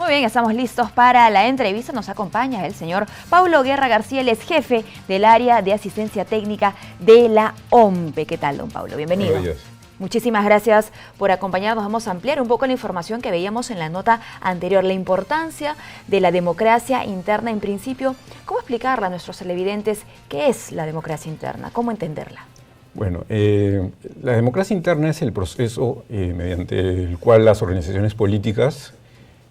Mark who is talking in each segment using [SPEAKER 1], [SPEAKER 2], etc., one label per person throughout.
[SPEAKER 1] Muy bien, estamos listos para la entrevista. Nos acompaña el señor Paulo Guerra García, él es jefe del área de asistencia técnica de la OMPE. ¿Qué tal, don Paulo? Bienvenido.
[SPEAKER 2] Buenos días.
[SPEAKER 1] Muchísimas gracias por acompañarnos. Vamos a ampliar un poco la información que veíamos en la nota anterior, la importancia de la democracia interna en principio. ¿Cómo explicarla a nuestros televidentes qué es la democracia interna? ¿Cómo entenderla?
[SPEAKER 2] Bueno, la democracia interna es el proceso mediante el cual las organizaciones políticas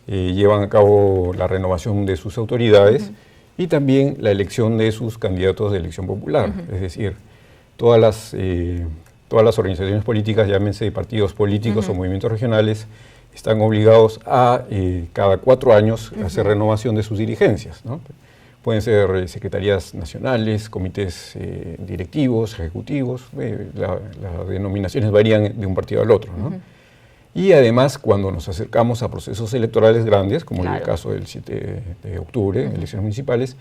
[SPEAKER 2] llevan a cabo la renovación de sus autoridades y también la elección de sus candidatos de elección popular. Es decir, todas las organizaciones políticas, llámense partidos políticos o movimientos regionales, están obligados a cada 4 años hacer renovación de sus dirigencias, ¿no? Pueden ser secretarías nacionales, comités directivos, ejecutivos, las denominaciones varían de un partido al otro, ¿no? Y además, cuando nos acercamos a procesos electorales grandes, como en el caso del 7 de octubre, elecciones municipales,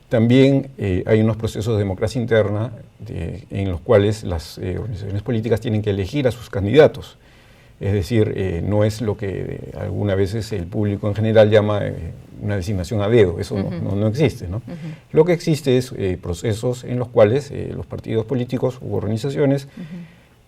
[SPEAKER 2] también hay unos procesos de democracia interna en los cuales las organizaciones políticas tienen que elegir a sus candidatos. Es decir, no es lo que algunas veces el público en general llama una designación a dedo, eso no existe, ¿no? Lo que existe es procesos en los cuales los partidos políticos u organizaciones,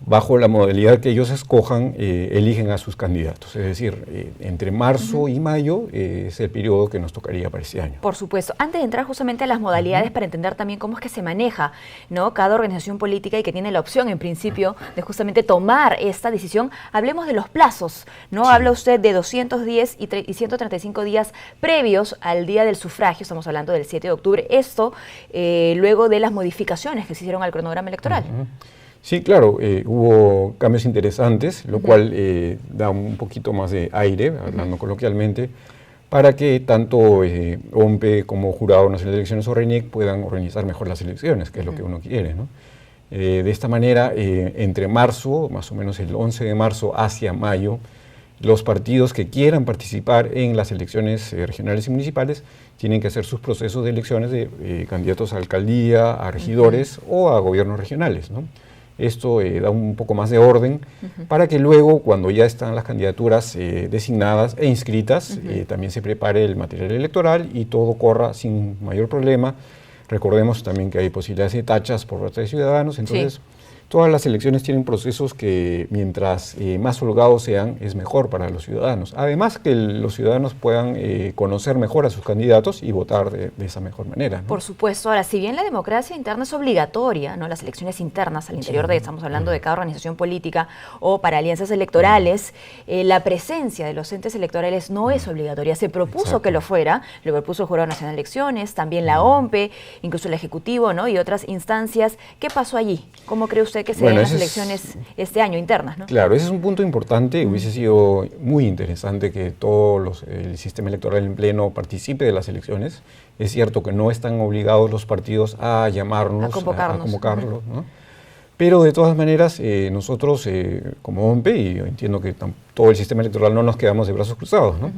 [SPEAKER 2] bajo la modalidad que ellos escojan, eligen a sus candidatos. Es decir, entre marzo y mayo es el periodo que nos tocaría para este año.
[SPEAKER 1] Por supuesto. Antes de entrar justamente a las modalidades para entender también cómo es que se maneja, ¿no?, cada organización política y que tiene la opción en principio de justamente tomar esta decisión, hablemos de los plazos, ¿no? Habla usted de 210 y 135 días previos al día del sufragio, estamos hablando del 7 de octubre, esto luego de las modificaciones que se hicieron al cronograma electoral.
[SPEAKER 2] Sí, claro, hubo cambios interesantes, lo cual da un poquito más de aire, hablando coloquialmente, para que tanto OMPE como Jurado Nacional de Elecciones o RENIEC puedan organizar mejor las elecciones, que es lo que uno quiere, ¿no? De esta manera, entre marzo, más o menos el 11 de marzo hacia mayo, los partidos que quieran participar en las elecciones regionales y municipales tienen que hacer sus procesos de elecciones de candidatos a alcaldía, a regidores o a gobiernos regionales, ¿no? Esto da un poco más de orden para que luego, cuando ya están las candidaturas designadas e inscritas, también se prepare el material electoral y todo corra sin mayor problema. Recordemos también que hay posibilidades de tachas por parte de ciudadanos, entonces todas las elecciones tienen procesos que mientras más holgados sean, es mejor para los ciudadanos. Además que los ciudadanos puedan conocer mejor a sus candidatos y votar de esa mejor manera, ¿no?
[SPEAKER 1] Por supuesto. Ahora, si bien la democracia interna es obligatoria, ¿no?, las elecciones internas al interior de, estamos hablando de cada organización política o para alianzas electorales, la presencia de los entes electorales no es obligatoria. Se propuso que lo fuera, lo propuso el Jurado Nacional de Elecciones, también la OMPE, incluso el Ejecutivo, ¿no?, y otras instancias. ¿Qué pasó allí? ¿Cómo cree usted que se den las elecciones este año internas, ¿no?
[SPEAKER 2] Claro, ese es un punto importante. Hubiese sido muy interesante que todo el sistema electoral en pleno participe de las elecciones. Es cierto que no están obligados los partidos a llamarnos, a convocarlos, ¿no? Pero de todas maneras, nosotros como OMPE, y yo entiendo que todo el sistema electoral no nos quedamos de brazos cruzados, ¿no?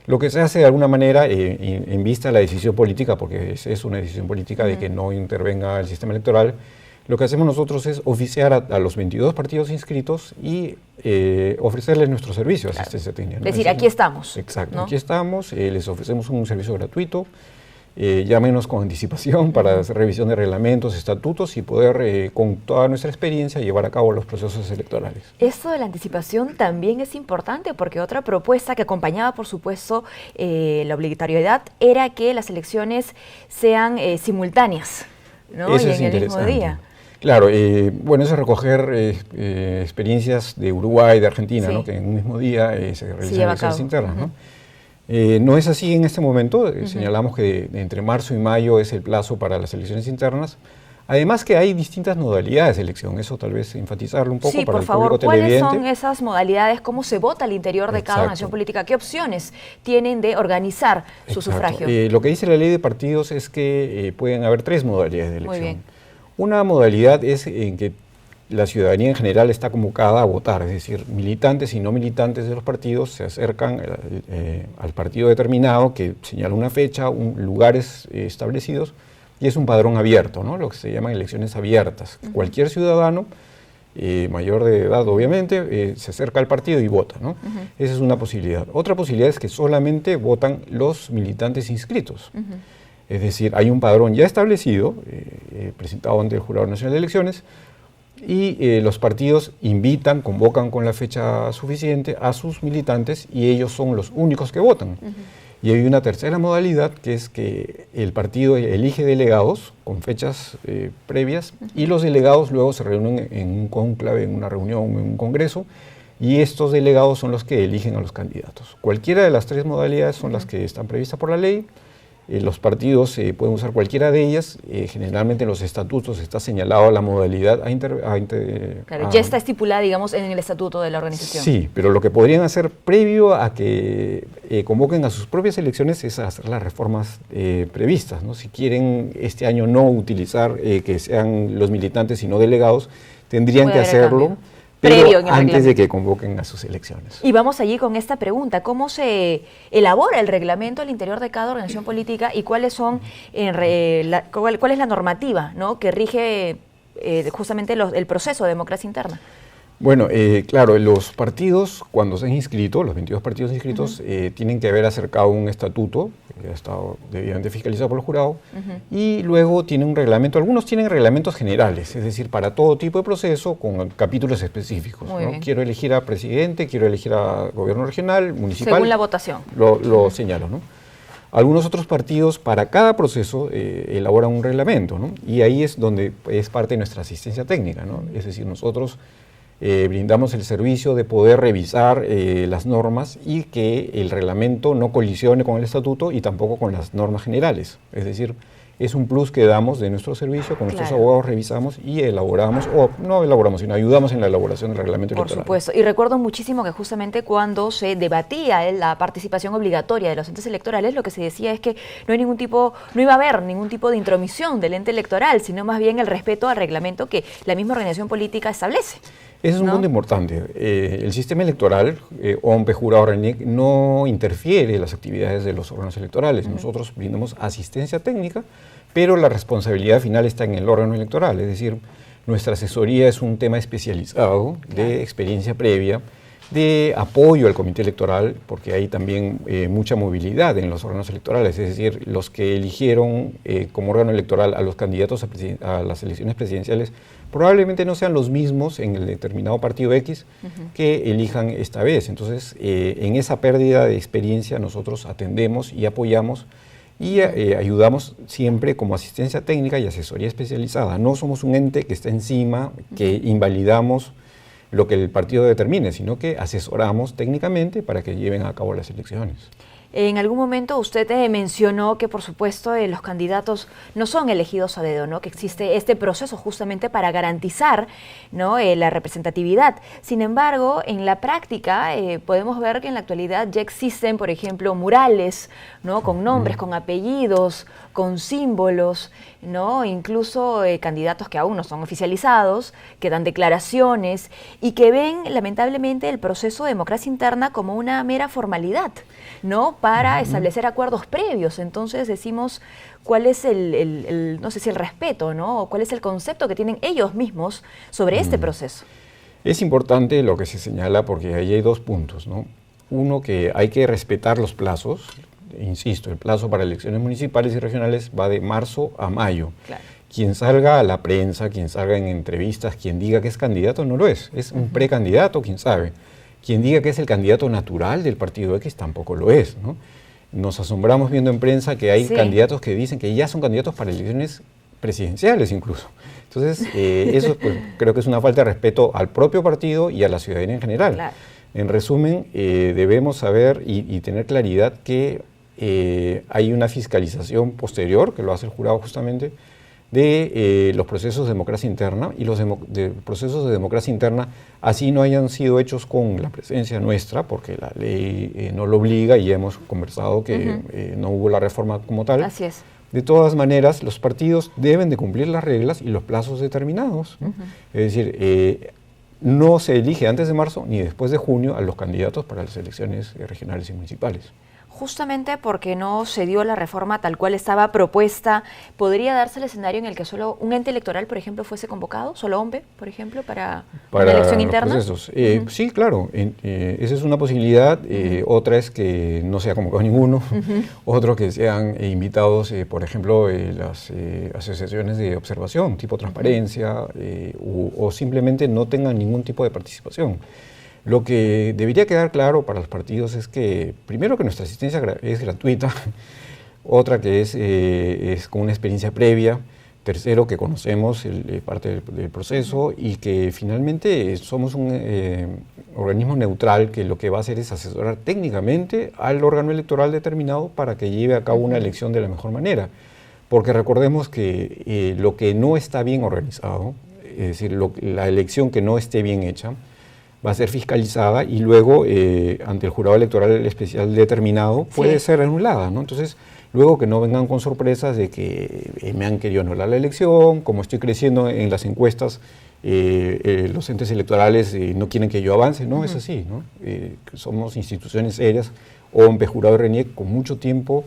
[SPEAKER 2] Lo que se hace de alguna manera en vista a la decisión política, porque es una decisión política de que no intervenga el sistema electoral, lo que hacemos nosotros es oficiar a los 22 partidos inscritos y ofrecerles nuestro servicio de asistencia técnica, ¿no?
[SPEAKER 1] Es decir, aquí estamos.
[SPEAKER 2] Exacto,
[SPEAKER 1] ¿no?
[SPEAKER 2] Aquí estamos, les ofrecemos un servicio gratuito, llámenos con anticipación para hacer revisión de reglamentos, estatutos y poder, con toda nuestra experiencia, llevar a cabo los procesos electorales.
[SPEAKER 1] Esto de la anticipación también es importante porque otra propuesta que acompañaba, por supuesto, la obligatoriedad era que las elecciones sean simultáneas, ¿no?
[SPEAKER 2] Eso
[SPEAKER 1] y
[SPEAKER 2] es
[SPEAKER 1] en el mismo día.
[SPEAKER 2] Claro, bueno, eso es recoger experiencias de Uruguay, de Argentina, ¿no?, que en un mismo día se realizan elecciones internas, ¿no? No es así en este momento. Señalamos que entre marzo y mayo es el plazo para las elecciones internas. Además que hay distintas modalidades de elección, eso tal vez enfatizarlo un poco para el público televidente.
[SPEAKER 1] ¿Cuáles son esas modalidades? ¿Cómo se vota al interior de cada nación política? ¿Qué opciones tienen de organizar su sufragio?
[SPEAKER 2] Lo que dice la ley de partidos es que pueden haber 3 modalidades de elección.
[SPEAKER 1] Muy bien.
[SPEAKER 2] Una modalidad es en que la ciudadanía en general está convocada a votar, es decir, militantes y no militantes de los partidos se acercan al partido determinado que señala una fecha, lugares establecidos, y es un padrón abierto, ¿no?, lo que se llaman elecciones abiertas. Cualquier ciudadano mayor de edad obviamente, se acerca al partido y vota, ¿no? Esa es una posibilidad. Otra posibilidad es que solamente votan los militantes inscritos. Es decir, hay un padrón ya establecido, presentado ante el Jurado Nacional de Elecciones, y los partidos invitan, convocan con la fecha suficiente a sus militantes y ellos son los únicos que votan. Y hay una tercera modalidad, que es que el partido elige delegados con fechas previas y los delegados luego se reúnen en un cónclave, en una reunión, en un congreso, y estos delegados son los que eligen a los candidatos. Cualquiera de las tres modalidades son las que están previstas por la ley. Los partidos pueden usar cualquiera de ellas. Generalmente en los estatutos está señalado la modalidad
[SPEAKER 1] Claro, ya está estipulada, digamos, en el estatuto de la organización.
[SPEAKER 2] Sí, pero lo que podrían hacer previo a que convoquen a sus propias elecciones es hacer las reformas previstas, ¿no? Si quieren este año no utilizar que sean los militantes sino delegados, tendrían que hacerlo pero antes de que convoquen a sus elecciones.
[SPEAKER 1] Y vamos allí con esta pregunta: ¿cómo se elabora el reglamento al interior de cada organización política y cuál es la normativa, ¿no?, que rige justamente el proceso de democracia interna?
[SPEAKER 2] Bueno, claro, los partidos, cuando se han inscrito, los 22 partidos inscritos, tienen que haber acercado un estatuto, que ha estado debidamente fiscalizado por el jurado, y luego tienen un reglamento. Algunos tienen reglamentos generales, es decir, para todo tipo de proceso, con capítulos específicos, ¿no? Quiero elegir a presidente, quiero elegir a gobierno regional, municipal.
[SPEAKER 1] Según la votación.
[SPEAKER 2] Lo señalo, ¿no? Algunos otros partidos, para cada proceso, elaboran un reglamento, ¿no? Y ahí es donde es parte de nuestra asistencia técnica, ¿no? Es decir, nosotros brindamos el servicio de poder revisar las normas y que el reglamento no colisione con el estatuto y tampoco con las normas generales. Es decir, es un plus que damos de nuestro servicio, con nuestros abogados revisamos y elaboramos, o no elaboramos, sino ayudamos en la elaboración del reglamento electoral.
[SPEAKER 1] Por supuesto, y recuerdo muchísimo que justamente cuando se debatía la participación obligatoria de los entes electorales, lo que se decía es que no iba a haber ningún tipo de intromisión del ente electoral, sino más bien el respeto al reglamento que la misma organización política establece.
[SPEAKER 2] Ese es un punto importante. El sistema electoral, OMPE, Jurado, RENIEC, no interfiere en las actividades de los órganos electorales. Nosotros brindamos asistencia técnica, pero la responsabilidad final está en el órgano electoral. Es decir, nuestra asesoría es un tema especializado de experiencia previa, de apoyo al comité electoral, porque hay también mucha movilidad en los órganos electorales. Es decir, los que eligieron como órgano electoral a los candidatos a las elecciones presidenciales probablemente no sean los mismos en el determinado partido X que elijan esta vez. Entonces, en esa pérdida de experiencia nosotros atendemos y apoyamos y ayudamos siempre como asistencia técnica y asesoría especializada. No somos un ente que está encima, que invalidamos lo que el partido determine, sino que asesoramos técnicamente para que lleven a cabo las elecciones.
[SPEAKER 1] En algún momento usted mencionó que, por supuesto, los candidatos no son elegidos a dedo, ¿no?, que existe este proceso justamente para garantizar, ¿no?, la representatividad. Sin embargo, en la práctica podemos ver que en la actualidad ya existen, por ejemplo, murales, ¿no?, con nombres, con apellidos, con símbolos, ¿no?, incluso candidatos que aún no son oficializados, que dan declaraciones y que ven, lamentablemente, el proceso de democracia interna como una mera formalidad, ¿no?, para establecer acuerdos previos. Entonces decimos, ¿cuál es no sé si el respeto, ¿no?, o cuál es el concepto que tienen ellos mismos sobre este proceso?
[SPEAKER 2] Es importante lo que se señala porque ahí hay dos puntos, ¿no? Uno, que hay que respetar los plazos. Insisto, el plazo para elecciones municipales y regionales va de marzo a mayo. Claro. Quien salga a la prensa, quien salga en entrevistas, quien diga que es candidato, no lo es. Es un precandidato, quién sabe. Quien diga que es el candidato natural del partido X tampoco lo es, ¿no? Nos asombramos viendo en prensa que hay candidatos que dicen que ya son candidatos para elecciones presidenciales incluso. Entonces, eso pues, creo que es una falta de respeto al propio partido y a la ciudadanía en general. Claro. En resumen, debemos saber y tener claridad que hay una fiscalización posterior, que lo hace el jurado justamente, de los procesos de democracia interna, y los procesos de democracia interna así no hayan sido hechos con la presencia nuestra, porque la ley no lo obliga y ya hemos conversado que no hubo la reforma como tal.
[SPEAKER 1] Así es.
[SPEAKER 2] De todas maneras, los partidos deben de cumplir las reglas y los plazos determinados, ¿no? Es decir, no se elige antes de marzo ni después de junio a los candidatos para las elecciones regionales y municipales.
[SPEAKER 1] Justamente porque no se dio la reforma tal cual estaba propuesta, ¿podría darse el escenario en el que solo un ente electoral, por ejemplo, fuese convocado, solo OMPE, por ejemplo, para una elección interna?
[SPEAKER 2] Procesos. Sí, claro, esa es una posibilidad. Otra es que no sea convocado ninguno. Otro que sean invitados, por ejemplo, las asociaciones de observación, tipo transparencia, o simplemente no tengan ningún tipo de participación. Lo que debería quedar claro para los partidos es que, primero, que nuestra asistencia es gratuita, otra que es con una experiencia previa, tercero, que conocemos parte del proceso y que finalmente somos un organismo neutral que lo que va a hacer es asesorar técnicamente al órgano electoral determinado para que lleve a cabo una elección de la mejor manera. Porque recordemos que lo que no está bien organizado, es decir, la elección que no esté bien hecha, va a ser fiscalizada y luego ante el jurado electoral especial determinado puede ser anulada, ¿no? Entonces, luego que no vengan con sorpresas de que me han querido anular la elección, como estoy creciendo en las encuestas, los entes electorales no quieren que yo avance, no es así, ¿no? Somos instituciones serias, OMPE, Jurado de RENIEC, con mucho tiempo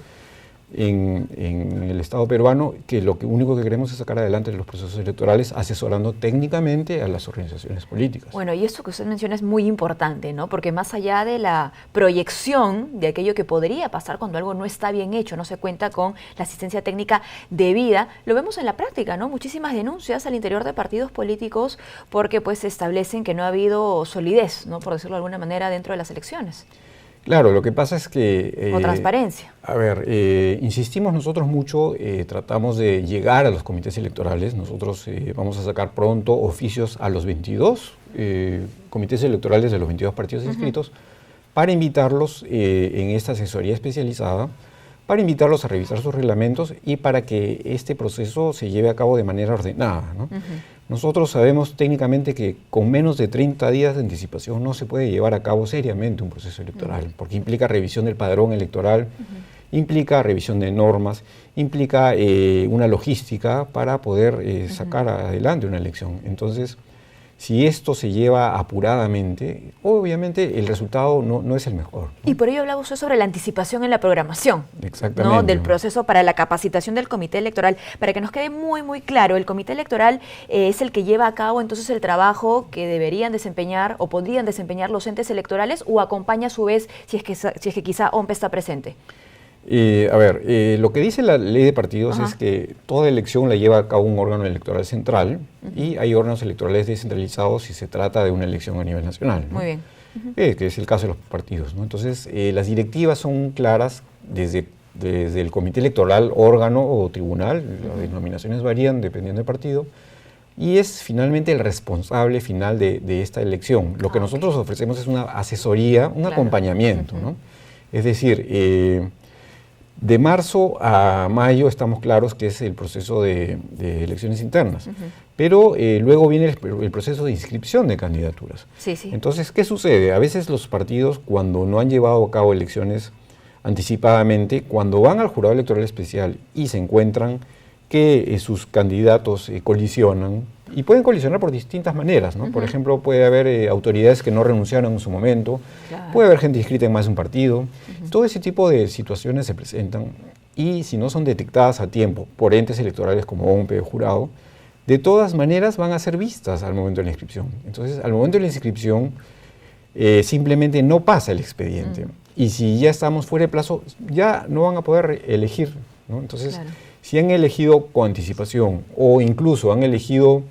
[SPEAKER 2] en el Estado peruano, que lo único que queremos es sacar adelante los procesos electorales asesorando técnicamente a las organizaciones políticas.
[SPEAKER 1] Bueno, y esto que usted menciona es muy importante, ¿no? Porque más allá de la proyección de aquello que podría pasar cuando algo no está bien hecho, no se cuenta con la asistencia técnica debida, lo vemos en la práctica, ¿no? Muchísimas denuncias al interior de partidos políticos porque pues establecen que no ha habido solidez, ¿no? Por decirlo de alguna manera, dentro de las elecciones.
[SPEAKER 2] Claro, lo que pasa es que...
[SPEAKER 1] o transparencia.
[SPEAKER 2] A ver, insistimos nosotros mucho, tratamos de llegar a los comités electorales. Nosotros vamos a sacar pronto oficios a los 22 comités electorales de los 22 partidos inscritos para invitarlos en esta asesoría especializada, para invitarlos a revisar sus reglamentos y para que este proceso se lleve a cabo de manera ordenada, ¿no? Nosotros sabemos técnicamente que con menos de 30 días de anticipación no se puede llevar a cabo seriamente un proceso electoral, porque implica revisión del padrón electoral, implica revisión de normas, implica una logística para poder sacar adelante una elección. Entonces, si esto se lleva apuradamente, obviamente el resultado no es el mejor, ¿no?
[SPEAKER 1] Y por ello hablaba usted sobre la anticipación en la programación,
[SPEAKER 2] exactamente,
[SPEAKER 1] ¿no? Del proceso para la capacitación del comité electoral. Para que nos quede muy, muy claro, el comité electoral es el que lleva a cabo entonces el trabajo que deberían desempeñar o podrían desempeñar los entes electorales, o acompaña a su vez si es que quizá OMPE está presente.
[SPEAKER 2] Lo que dice la ley de partidos es que toda elección la lleva a cabo un órgano electoral central y hay órganos electorales descentralizados si se trata de una elección a nivel nacional, ¿no?
[SPEAKER 1] Muy bien.
[SPEAKER 2] Que es el caso de los partidos, ¿no? Entonces, las directivas son claras desde el comité electoral, órgano o tribunal, las denominaciones varían dependiendo del partido, y es finalmente el responsable final de esta elección. Lo que nosotros ofrecemos es una asesoría, un acompañamiento, ¿no? Es decir, de marzo a mayo estamos claros que es el proceso de elecciones internas, pero luego viene el proceso de inscripción de candidaturas. Entonces, ¿qué sucede? A veces los partidos, cuando no han llevado a cabo elecciones anticipadamente, cuando van al jurado electoral especial y se encuentran que sus candidatos colisionan, y pueden colisionar por distintas maneras, ¿no? Por ejemplo, puede haber autoridades que no renunciaron en su momento, puede haber gente inscrita en más de un partido, todo ese tipo de situaciones se presentan y si no son detectadas a tiempo por entes electorales como OMPE o jurado, de todas maneras van a ser vistas al momento de la inscripción. Entonces, al momento de la inscripción, simplemente no pasa el expediente. Y si ya estamos fuera de plazo, ya no van a poder elegir, ¿no? Entonces, si han elegido con anticipación o incluso han elegido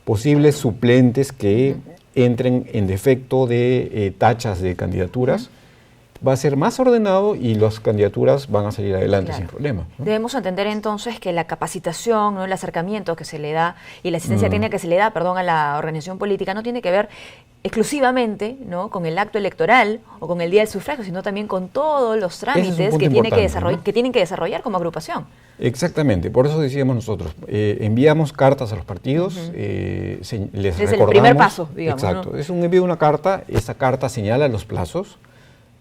[SPEAKER 2] posibles suplentes que entren en defecto de tachas de candidaturas, va a ser más ordenado y las candidaturas van a salir adelante sin problema, ¿no?
[SPEAKER 1] Debemos entender entonces que la capacitación, ¿no?, el acercamiento que se le da y la asistencia técnica que se le da, a la organización política no tiene que ver exclusivamente, ¿no?, con el acto electoral o con el día del sufragio, sino también con todos los trámites que tienen que desarrollar como agrupación.
[SPEAKER 2] Exactamente, por eso decíamos nosotros, enviamos cartas a los partidos, les recordamos.
[SPEAKER 1] Es el primer paso, digamos.
[SPEAKER 2] Exacto,
[SPEAKER 1] ¿no?
[SPEAKER 2] es un envío de una carta, esa carta señala los plazos,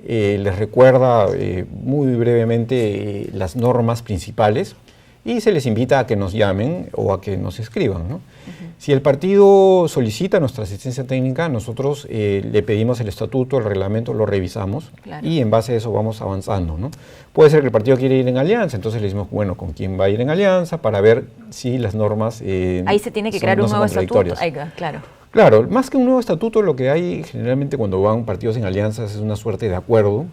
[SPEAKER 2] les recuerda muy brevemente las normas principales y se les invita a que nos llamen o a que nos escriban, ¿no? Si el partido solicita nuestra asistencia técnica, nosotros le pedimos el estatuto, el reglamento, lo revisamos,
[SPEAKER 1] claro,
[SPEAKER 2] y en base a eso vamos avanzando, ¿no? Puede ser que el partido quiera ir en alianza, entonces le decimos, bueno, ¿con quién va a ir en alianza? Para ver si las normas
[SPEAKER 1] ahí se tiene que crear un nuevo estatuto. Claro.
[SPEAKER 2] Claro, más que un nuevo estatuto, lo que hay generalmente cuando van partidos en alianzas es una suerte de acuerdo,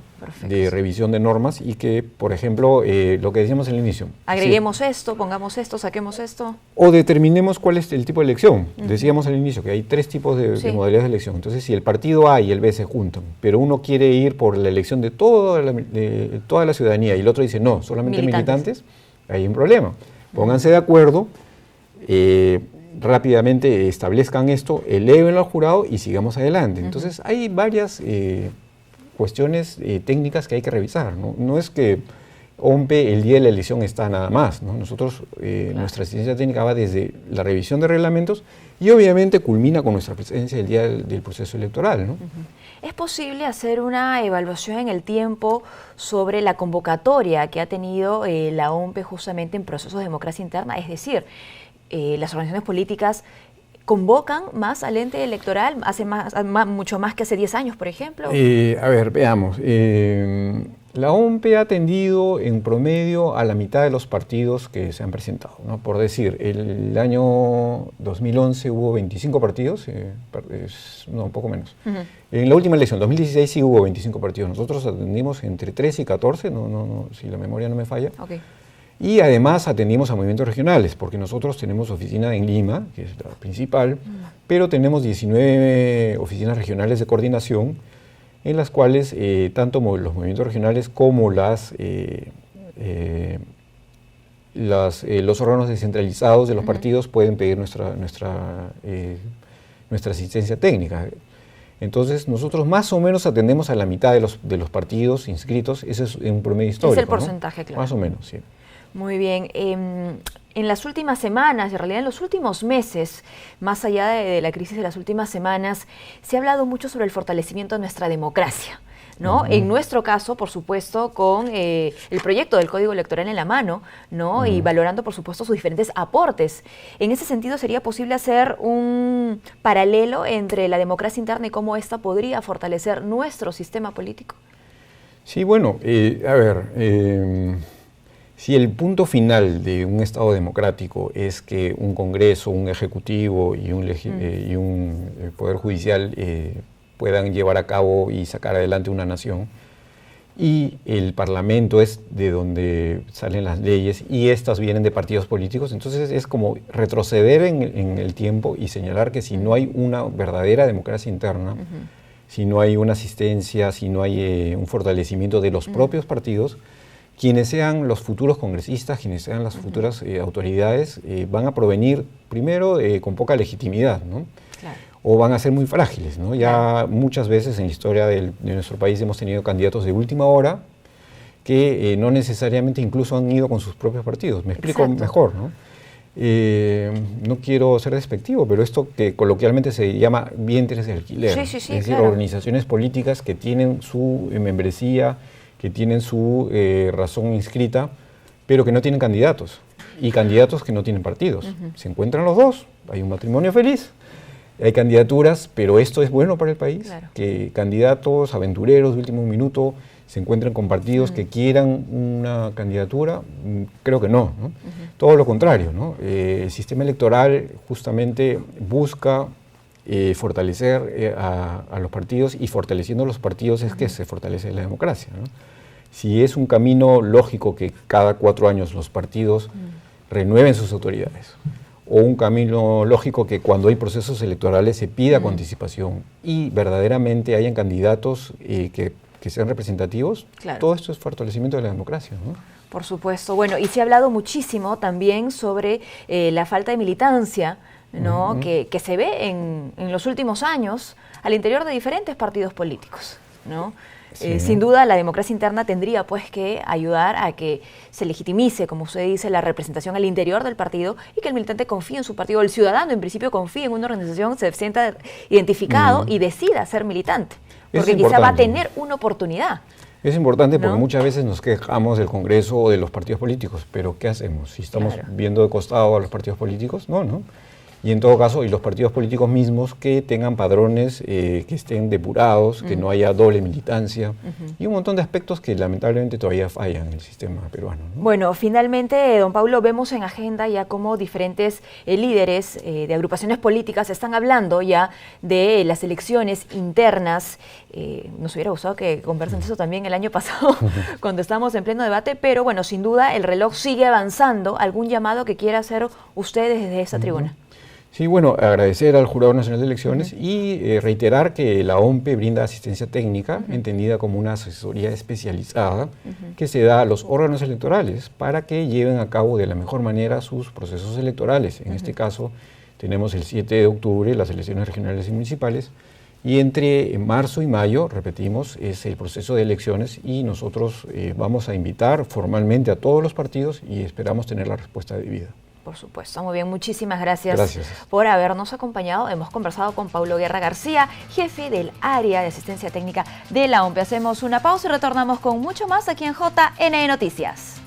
[SPEAKER 2] de revisión de normas, y que, por ejemplo, lo que decíamos al inicio.
[SPEAKER 1] Agreguemos esto, pongamos esto, saquemos esto.
[SPEAKER 2] O determinemos cuál es el tipo de elección. Decíamos al inicio que hay 3 tipos de modalidades de elección. Entonces, si el partido A y el B se juntan, pero uno quiere ir por la elección de toda la ciudadanía y el otro dice no, solamente militantes, hay un problema. Pónganse de acuerdo, rápidamente establezcan esto, elévenlo al jurado y sigamos adelante. Entonces, hay varias cuestiones técnicas que hay que revisar, ¿no? No es que OMPE el día de la elección está nada más, ¿no? Nosotros, nuestra asistencia técnica va desde la revisión de reglamentos y obviamente culmina con nuestra presencia el día del proceso electoral, ¿no?
[SPEAKER 1] ¿Es posible hacer una evaluación en el tiempo sobre la convocatoria que ha tenido la OMPE justamente en procesos de democracia interna? Es decir, las organizaciones políticas convocan más al ente electoral, hacen mucho más que hace 10 años, por ejemplo.
[SPEAKER 2] A ver, veamos. La OMPE ha atendido en promedio a la mitad de los partidos que se han presentado, ¿no? Por decir, el año 2011 hubo 25 partidos, no, un poco menos. En la última elección, 2016, sí hubo 25 partidos. Nosotros atendimos entre 13 y 14, si la memoria no me falla.
[SPEAKER 1] Okay.
[SPEAKER 2] Y además atendimos a movimientos regionales, porque nosotros tenemos oficina en Lima, que es la principal, pero tenemos 19 oficinas regionales de coordinación, en las cuales tanto los movimientos regionales como los órganos descentralizados de los partidos pueden pedir nuestra asistencia técnica. Entonces, nosotros más o menos atendemos a la mitad de los partidos inscritos, ese es un promedio histórico.
[SPEAKER 1] Es el porcentaje, ¿no? Claro.
[SPEAKER 2] Más o menos, sí.
[SPEAKER 1] Muy bien. En las últimas semanas, en realidad en los últimos meses, más allá de la crisis de las últimas semanas, se ha hablado mucho sobre el fortalecimiento de nuestra democracia, ¿no? En nuestro caso, por supuesto, con el proyecto del Código Electoral en la mano, ¿no? Y valorando, por supuesto, sus diferentes aportes. En ese sentido, ¿sería posible hacer un paralelo entre la democracia interna y cómo ésta podría fortalecer nuestro sistema político?
[SPEAKER 2] Sí, bueno, a ver... Si el punto final de un Estado democrático es que un Congreso, un Ejecutivo y un Poder Judicial puedan llevar a cabo y sacar adelante una nación, y el Parlamento es de donde salen las leyes y estas vienen de partidos políticos, entonces es como retroceder en el tiempo y señalar que si no hay una verdadera democracia interna, si no hay una asistencia, si no hay un fortalecimiento de los propios partidos, quienes sean los futuros congresistas, quienes sean las futuras autoridades, van a provenir primero con poca legitimidad, ¿no?
[SPEAKER 1] Claro.
[SPEAKER 2] O van a ser muy frágiles, ¿no? Ya muchas veces en la historia de nuestro país hemos tenido candidatos de última hora que no necesariamente incluso han ido con sus propios partidos. Me explico mejor, ¿no? No quiero ser despectivo, pero esto que coloquialmente se llama vientres de alquiler.
[SPEAKER 1] Sí,
[SPEAKER 2] es decir,
[SPEAKER 1] claro.
[SPEAKER 2] Organizaciones políticas que tienen su membresía, que tienen su razón inscrita, pero que no tienen candidatos, y candidatos que no tienen partidos. Se encuentran los dos, hay un matrimonio feliz, hay candidaturas, pero esto es bueno para el país,
[SPEAKER 1] claro, que
[SPEAKER 2] candidatos aventureros de último minuto se encuentren con partidos que quieran una candidatura. Creo que no, ¿no? Todo lo contrario, ¿no? El sistema electoral justamente busca fortalecer a los partidos, y fortaleciendo los partidos es que se fortalece la democracia, ¿no? Si es un camino lógico que cada 4 años los partidos renueven sus autoridades, o un camino lógico que cuando hay procesos electorales se pida con anticipación y verdaderamente hayan candidatos que sean representativos,
[SPEAKER 1] claro, todo
[SPEAKER 2] esto es fortalecimiento de la democracia, ¿no?
[SPEAKER 1] Por supuesto. Bueno, y se ha hablado muchísimo también sobre la falta de militancia, ¿no? Que se ve en los últimos años al interior de diferentes partidos políticos, ¿no? Sí. Sin duda la democracia interna tendría pues que ayudar a que se legitimice, como usted dice, la representación al interior del partido, y que el militante confíe en su partido, el ciudadano en principio confíe en una organización, se sienta identificado y decida ser militante, porque quizá va a tener una oportunidad.
[SPEAKER 2] Es importante porque
[SPEAKER 1] ¿no?
[SPEAKER 2] muchas veces nos quejamos del Congreso o de los partidos políticos, pero ¿qué hacemos? Si estamos
[SPEAKER 1] Claro.
[SPEAKER 2] viendo de costado a los partidos políticos, no. Y en todo caso, y los partidos políticos mismos que tengan padrones que estén depurados, que no haya doble militancia, y un montón de aspectos que lamentablemente todavía fallan en el sistema peruano, ¿no?
[SPEAKER 1] Bueno, finalmente, don Paulo, vemos en agenda ya cómo diferentes líderes de agrupaciones políticas están hablando ya de las elecciones internas. Nos hubiera gustado que conversen de eso también el año pasado, cuando estábamos en pleno debate, pero bueno, sin duda el reloj sigue avanzando. ¿Algún llamado que quiera hacer usted desde esta tribuna?
[SPEAKER 2] Sí, bueno, agradecer al Jurado Nacional de Elecciones y reiterar que la OMPE brinda asistencia técnica, entendida como una asesoría especializada, que se da a los órganos electorales para que lleven a cabo de la mejor manera sus procesos electorales. En este caso, tenemos el 7 de octubre las elecciones regionales y municipales, y entre marzo y mayo, repetimos, es el proceso de elecciones, y nosotros vamos a invitar formalmente a todos los partidos y esperamos tener la respuesta debida.
[SPEAKER 1] Por supuesto, muy bien, muchísimas gracias
[SPEAKER 2] Gracias
[SPEAKER 1] por habernos acompañado. Hemos conversado con Paulo Guerra García, jefe del área de asistencia técnica de la OMPE. Hacemos una pausa y retornamos con mucho más aquí en JNE Noticias.